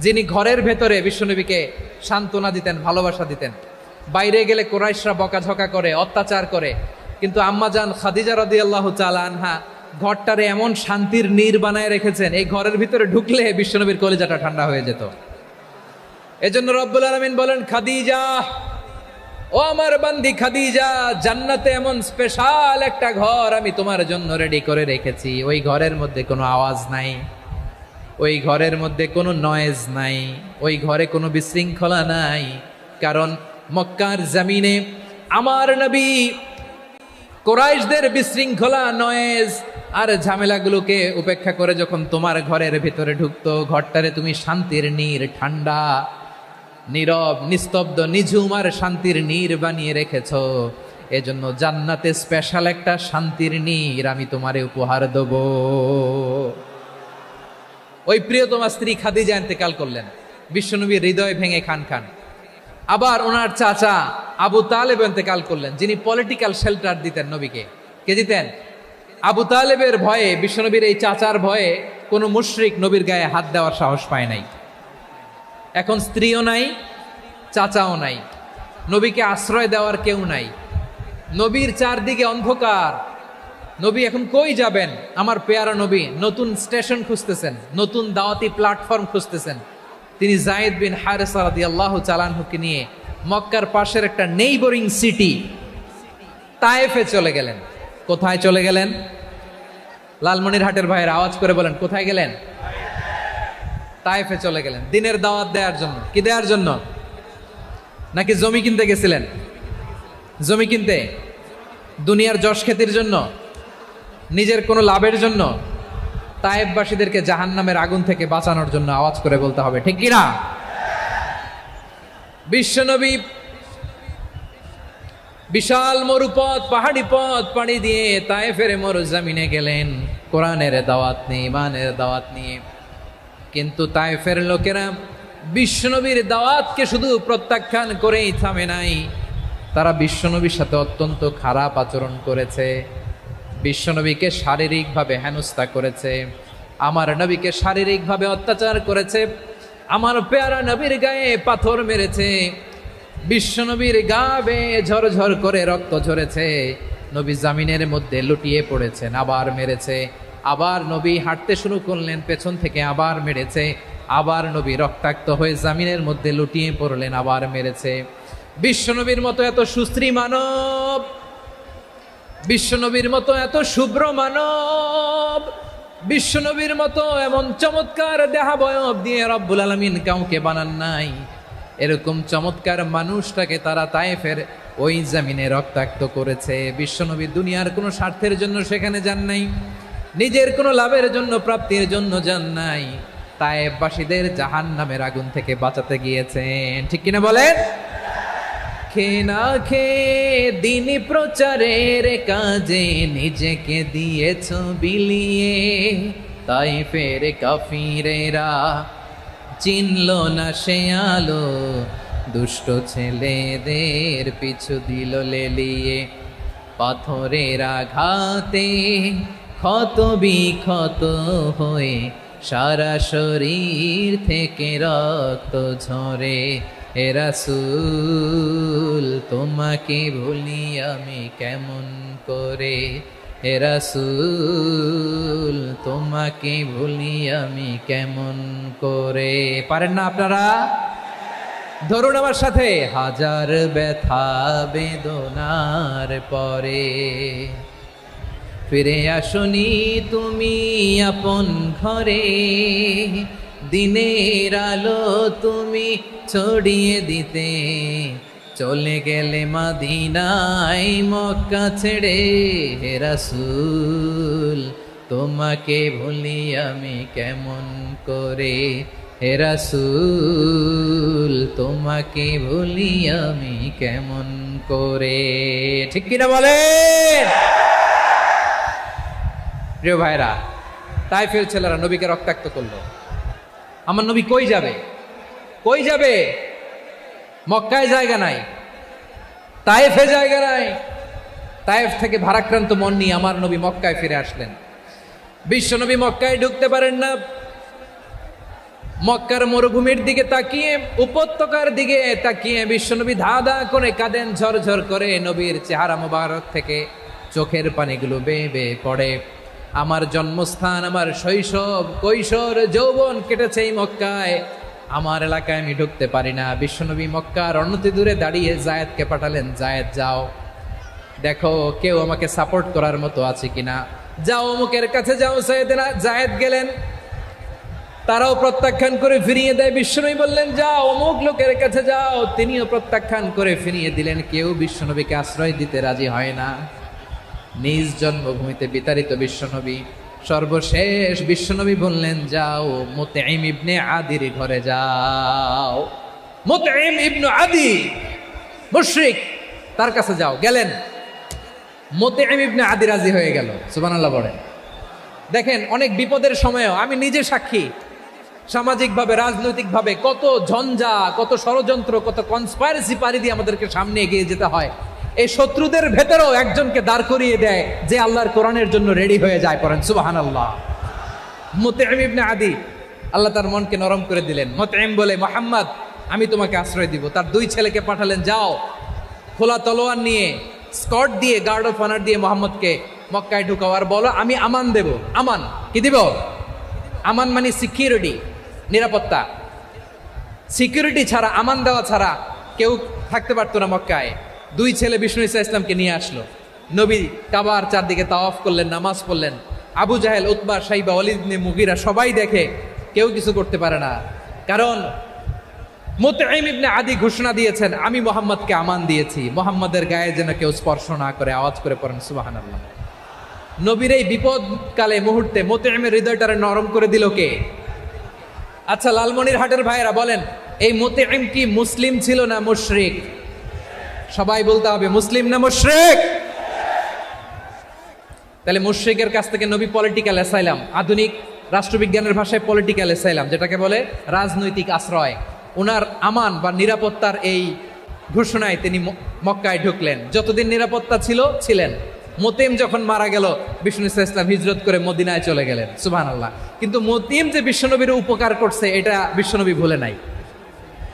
যিনি ঘরের ভেতরে বিশ্বনবীকে সান্ত্বনা দিতেন, ভালোবাসা দিতেন, বাইরে গেলে কুরাইশরা বকাঝকা করে, অত্যাচার করে, কিন্তু আম্মাজান খাদিজা রাদিয়াল্লাহু তাআলা আনহা ঘরটারে এমন শান্তির নীড় বানায় রেখেছেন, এই ঘরের ভিতরে ঢুকলে বিশ্বনবীর কলিজাটা ঠান্ডা হয়ে যেত। এজন্য রব্বুল আলামিন বলেন, খাদিজা, ও আমার বান্দি খাদিজা, জান্নাতে এমন স্পেশাল একটা ঘর আমি তোমার জন্য রেডি করে রেখেছি। ওই ঘরের মধ্যে কোনো আওয়াজ নাই, ওই ঘরের মধ্যে কোনো নয়েজ নাই, ওই ঘরে কোনো বিশৃঙ্খলা নাই। কারণ মক্কার জমিনে আমার নবী কুরাইশদের বিশৃঙ্খলা, নয়েজ আর ঝামেলাগুলোকে উপেক্ষা করে যখন তোমার ঘরের ভিতরে ঢুকতো, ঘরটারে তুমি শান্তির নীড়, ঠান্ডা, নীরব নিস্তব্ধ নিঝুম আর শান্তির নীর বানিয়ে রেখেছ। এজন্য জান্নাতে স্পেশাল একটা শান্তির নীর আমি তোমারে উপহার দেব। ওই প্রিয়তমা স্ত্রী খাদিজা ইন্তেকাল করলেন, বিশ্বনবীর হৃদয় ভেঙে খান খান। আবার ওনার চাচা আবু তালেব ইন্তেকাল করলেন, যিনি পলিটিক্যাল শেল্টার দিতেন নবীকে। কে দিতেন? আবু তালেবের ভয়ে, বিশ্বনবীর এই চাচার ভয়ে কোনো মুশরিক নবীর গায়ে হাত দেওয়ার সাহস পায় নাই। এখন স্ত্রীও নাই, চাচাও নাই, নবীকে আশ্রয় দেওয়ার কেউ নাই। নবীর চারদিকে অন্ধকার, নবী এখন কই যাবেন? আমার পেয়ারা নবী নতুন স্টেশন খুঁজতেছেন, নতুন দাওয়াতি প্ল্যাটফর্ম খুঁজতেছেন। তিনি যায়েদ বিন হারেসা রাদিয়াল্লাহু তাআলা আনহুকে নিয়ে মক্কার পাশের একটা নেইবরিং সিটি তায়েফে চলে গেলেন। কোথায় চলে গেলেন? লালমনিরহাটের ভাইয়ের আওয়াজ করে বলেন, কোথায় গেলেন? তায়েফে চলে গেলেন দিনের দাওয়াত দেওয়ার জন্য। কি দেওয়ার জন্য? নাকি জমি কিনতে গেছিলেন? জমি কিনতে, দুনিয়ার যশ খ্যাতির জন্য, নিজের কোনো লাভের জন্য? তায়েফবাসীদেরকে জাহান্নামের আগুন থেকে বাঁচানোর জন্য। আওয়াজ করে বলতে হবে, ঠিক কিনা? বিশ্বনবী বিশাল মরুপথ, পাহাড়ি পথ পাড়ি দিয়ে তায়েফের মরুজমিনে গেলেন কোরআনের দাওয়াত নিয়ে, ইমানের দাওয়াত নিয়ে। কিন্তু তায়েফের লোকেরা বিশ্বনবীর দাওয়াতকে শুধু প্রত্যাখ্যান করেই থামে নাই, তারা বিশ্বনবীর সাথে অত্যন্ত খারাপ আচরণ করেছে। বিশ্বনবীকে শারীরিকভাবে হেনস্থা করেছে, আমার নবীকে শারীরিকভাবে অত্যাচার করেছে, আমার পেয়ারা নবীর গায়ে পাথর মেরেছে, বিশ্বনবীর গা বেয়ে ঝরঝর করে রক্ত ঝরেছে, নবী জামিনের মধ্যে লুটিয়ে পড়েছেন, আবার মেরেছে। আবার নবী হাঁটতে শুরু করলেন, পেছন থেকে আবার মেরেছে। আবার নবী রক্তাক্ত হয়ে জামিনের মধ্যে লুটিয়ে পড়লেন, আবার মেরেছে। বিশ্বনবীর মতো এত সুস্ত্রী মানব, বিশ্বনবীর মতো এত শুভ্র মানব, বিশ্বনবীর মতো এমন চমৎকার দেহাবয়ব দিয়ে রব্বুল আলামিন কাউকে বানান নাই। এরকম চমৎকার মানুষটাকে তারা তায়েফের ওই জমিনে রক্তাক্ত করেছে। বিশ্বনবী দুনিয়ার কোনো স্বার্থের জন্য সেখানে যান নাই, নিজের কোনো লাভের জন্য, প্রাপ্তির জন্য যান নাই, তায়েফবাসীদের জাহান্নামের আগুন থেকে বাঁচাতে গিয়েছেন। ঠিক কিনা বলেন? খেয়ে না খেয়ে দিন প্রচারের কাজে নিজেকে দিয়েছ বিলিয়ে, তায়েফের কাফিরেরা চিনল না সে আলো, দুষ্ট ছেলেদের পিছু দিল লেলিয়ে। পাথরের আঘাতে ক্ষত বিক্ষত হয়ে সারা শরীর থেকে রক্ত ঝরে। হে রাসূল তোমাকে ভুলি আমি কেমন করে, হে রাসূল তোমাকে ভুলি আমি কেমন করে। পারেন না আপনারা? ধরুন আমার সাথে, হাজার ব্যথা বেদনার পরে ফিরে আসনি তুমি আপন ঘরে, দিনের আলো তুমি ছড়িয়ে দিতে চলে গেলে মদিনায় মক্কা ছেড়ে। হে রাসূল তোমাকে ভুলি আমি কেমন করে, হে রাসূল তোমাকে ভুলি আমি কেমন করে। ঠিক কিনা বলেন? প্রিয় ভাইরা, তায়েফের ছেলেরা নবীকে রক্তাক্ত করলো। আমার নবী কই যাবে? কই যাবে? মক্কায় জায়গা নাই, তায়েফে জায়গা নাই। তায়েফ থেকে ভারাক্রান্ত মন নিয়ে আমার নবী মক্কায় ফিরে আসলেন। বিশ্ব নবী মক্কায় ঢুকতে পারেন না। মক্কার মরুভূমির দিকে তাকিয়ে, উপত্যকার দিকে তাকিয়ে বিশ্বনবী ধা ধা করে কাঁদেন, ঝরঝর করে। নবীর চেহারা মোবারক থেকে চোখের পানিগুলো বেয়ে বেয়ে পড়ে। আমার জন্মস্থান, আমার শৈশব, কৈশোর, যৌবন কেটেছে এই মক্কায়, আমার এলাকায় আমি ঢুকতে পারি না। বিশ্বনবী মক্কার অনতি দূরে দাঁড়িয়ে জায়েদকে পাঠালেন, জায়েদ যাও দেখো কেউ আমাকে সাপোর্ট করার মতো আছে কিনা, যাও অমুকের কাছে যাও। জায়েদ গেলেন, তারাও প্রত্যাখ্যান করে ফিরিয়ে দেয়। বিশ্বনবী বললেন যাও অমুক লোকের কাছে যাও, তিনিও প্রত্যাখ্যান করে ফিরিয়ে দিলেন। কেউ বিশ্বনবীকে আশ্রয় দিতে রাজি হয় না। নিজ জন্মভূমিতে বিতাড়িত বিশ্বনবী, সর্বশেষ বিশ্বনবী বললেন যাও মুতঈম ইবনে আদির ঘরে যাও। মুতঈম ইবনে আদি মুশরিক, তার কাছে যাও। গেলেন, মুতঈম ইবনে আদি রাজি হয়ে গেল। সুবহানাল্লাহ বলেন। দেখেন, অনেক বিপদের সময়ও আমি নিজে সাক্ষী, সামাজিকভাবে রাজনৈতিকভাবে কত ঝঞ্ঝা, কত ষড়যন্ত্র, কত কনস্পাইরেসি পারি দিয়ে আমাদেরকে সামনে এগিয়ে যেতে হয়। এই শত্রুদের ভেতরেও একজনকে দাঁড় করিয়ে দেয় যে আল্লাহর কোরআনের জন্য রেডি হয়ে যায়। পড়েন সুবহানাল্লাহ। মুতঈম ইবনে আদি, আল্লাহ তার মনকে নরম করে দিলেন। মুতঈম বলে, মুহাম্মদ আমি তোমাকে আশ্রয় দিব। তার দুই ছেলেকে পাঠালেন, যাও খোলা তলোয়ার নিয়ে, স্কট দিয়ে, গার্ড অফ অনার দিয়ে মোহাম্মদকে মক্কায় ঢুকাও, আর বলো আমি আমান দেব। আমান কি দিব? আমান মানে সিকিউরিটি, নিরাপত্তা। সিকিউরিটি ছাড়া, আমান দেওয়া ছাড়া কেউ থাকতে পারতো না মক্কায়। দুই ছেলে বিষ্ণু ঈসা ইসলামকে নিয়ে আসলো। নবী কাবার চারদিকে তাওয়াফ করলেন, নামাজ পড়লেন। আবু জাহেল, উতবা, শাইবা, ওয়ালিদ ইবনে মুগীরা সবাই দেখে, কেউ কিছু করতে পারে না। কারণ মুতঈম ইবনে আদি ঘোষণা দিয়েছেন, আমি মুহাম্মদকে আমান দিয়েছি, মুহাম্মদের গায়ে যেন কেউ স্পর্শ না করে। আওয়াজ করে পড়েন সুবহানাল্লাহ। নবীর এই বিপদকালে মুহূর্তে মুতঈমের হৃদয়টারে নরম করে দিল কে? আচ্ছা, লালমনিরহাটের ভাইয়েরা বলেন, এই মুতঈম কি মুসলিম ছিল না মুশরিক? সবাই বলতে হবে, মুসলিম না মুশরিক? তাহলে মুশরিকের কাছ থেকে নবী পলিটিক্যাল অ্যাসাইলাম, আধুনিক রাষ্ট্রবিজ্ঞানের ভাষায় পলিটিক্যাল অ্যাসাইলাম, যেটাকে বলে রাজনৈতিক আশ্রয়, ওনার আমান বা নিরাপত্তার এই ঘোষণায় তিনি মক্কায় ঢুকলেন। যতদিন নিরাপত্তা ছিল ছিলেন। মুতঈম যখন মারা গেল, বিষ্ণু ঈসা ইসলাম হিজরত করে মদিনায় চলে গেলেন। সুবহানাল্লাহ। কিন্তু মুতঈম যে বিশ্বনবীর উপকার করছে, এটা বিশ্বনবী ভুলে নাই।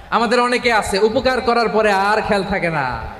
আমাদের অনেকে আছে, উপকার করার পরে আর খেয়াল থাকে না।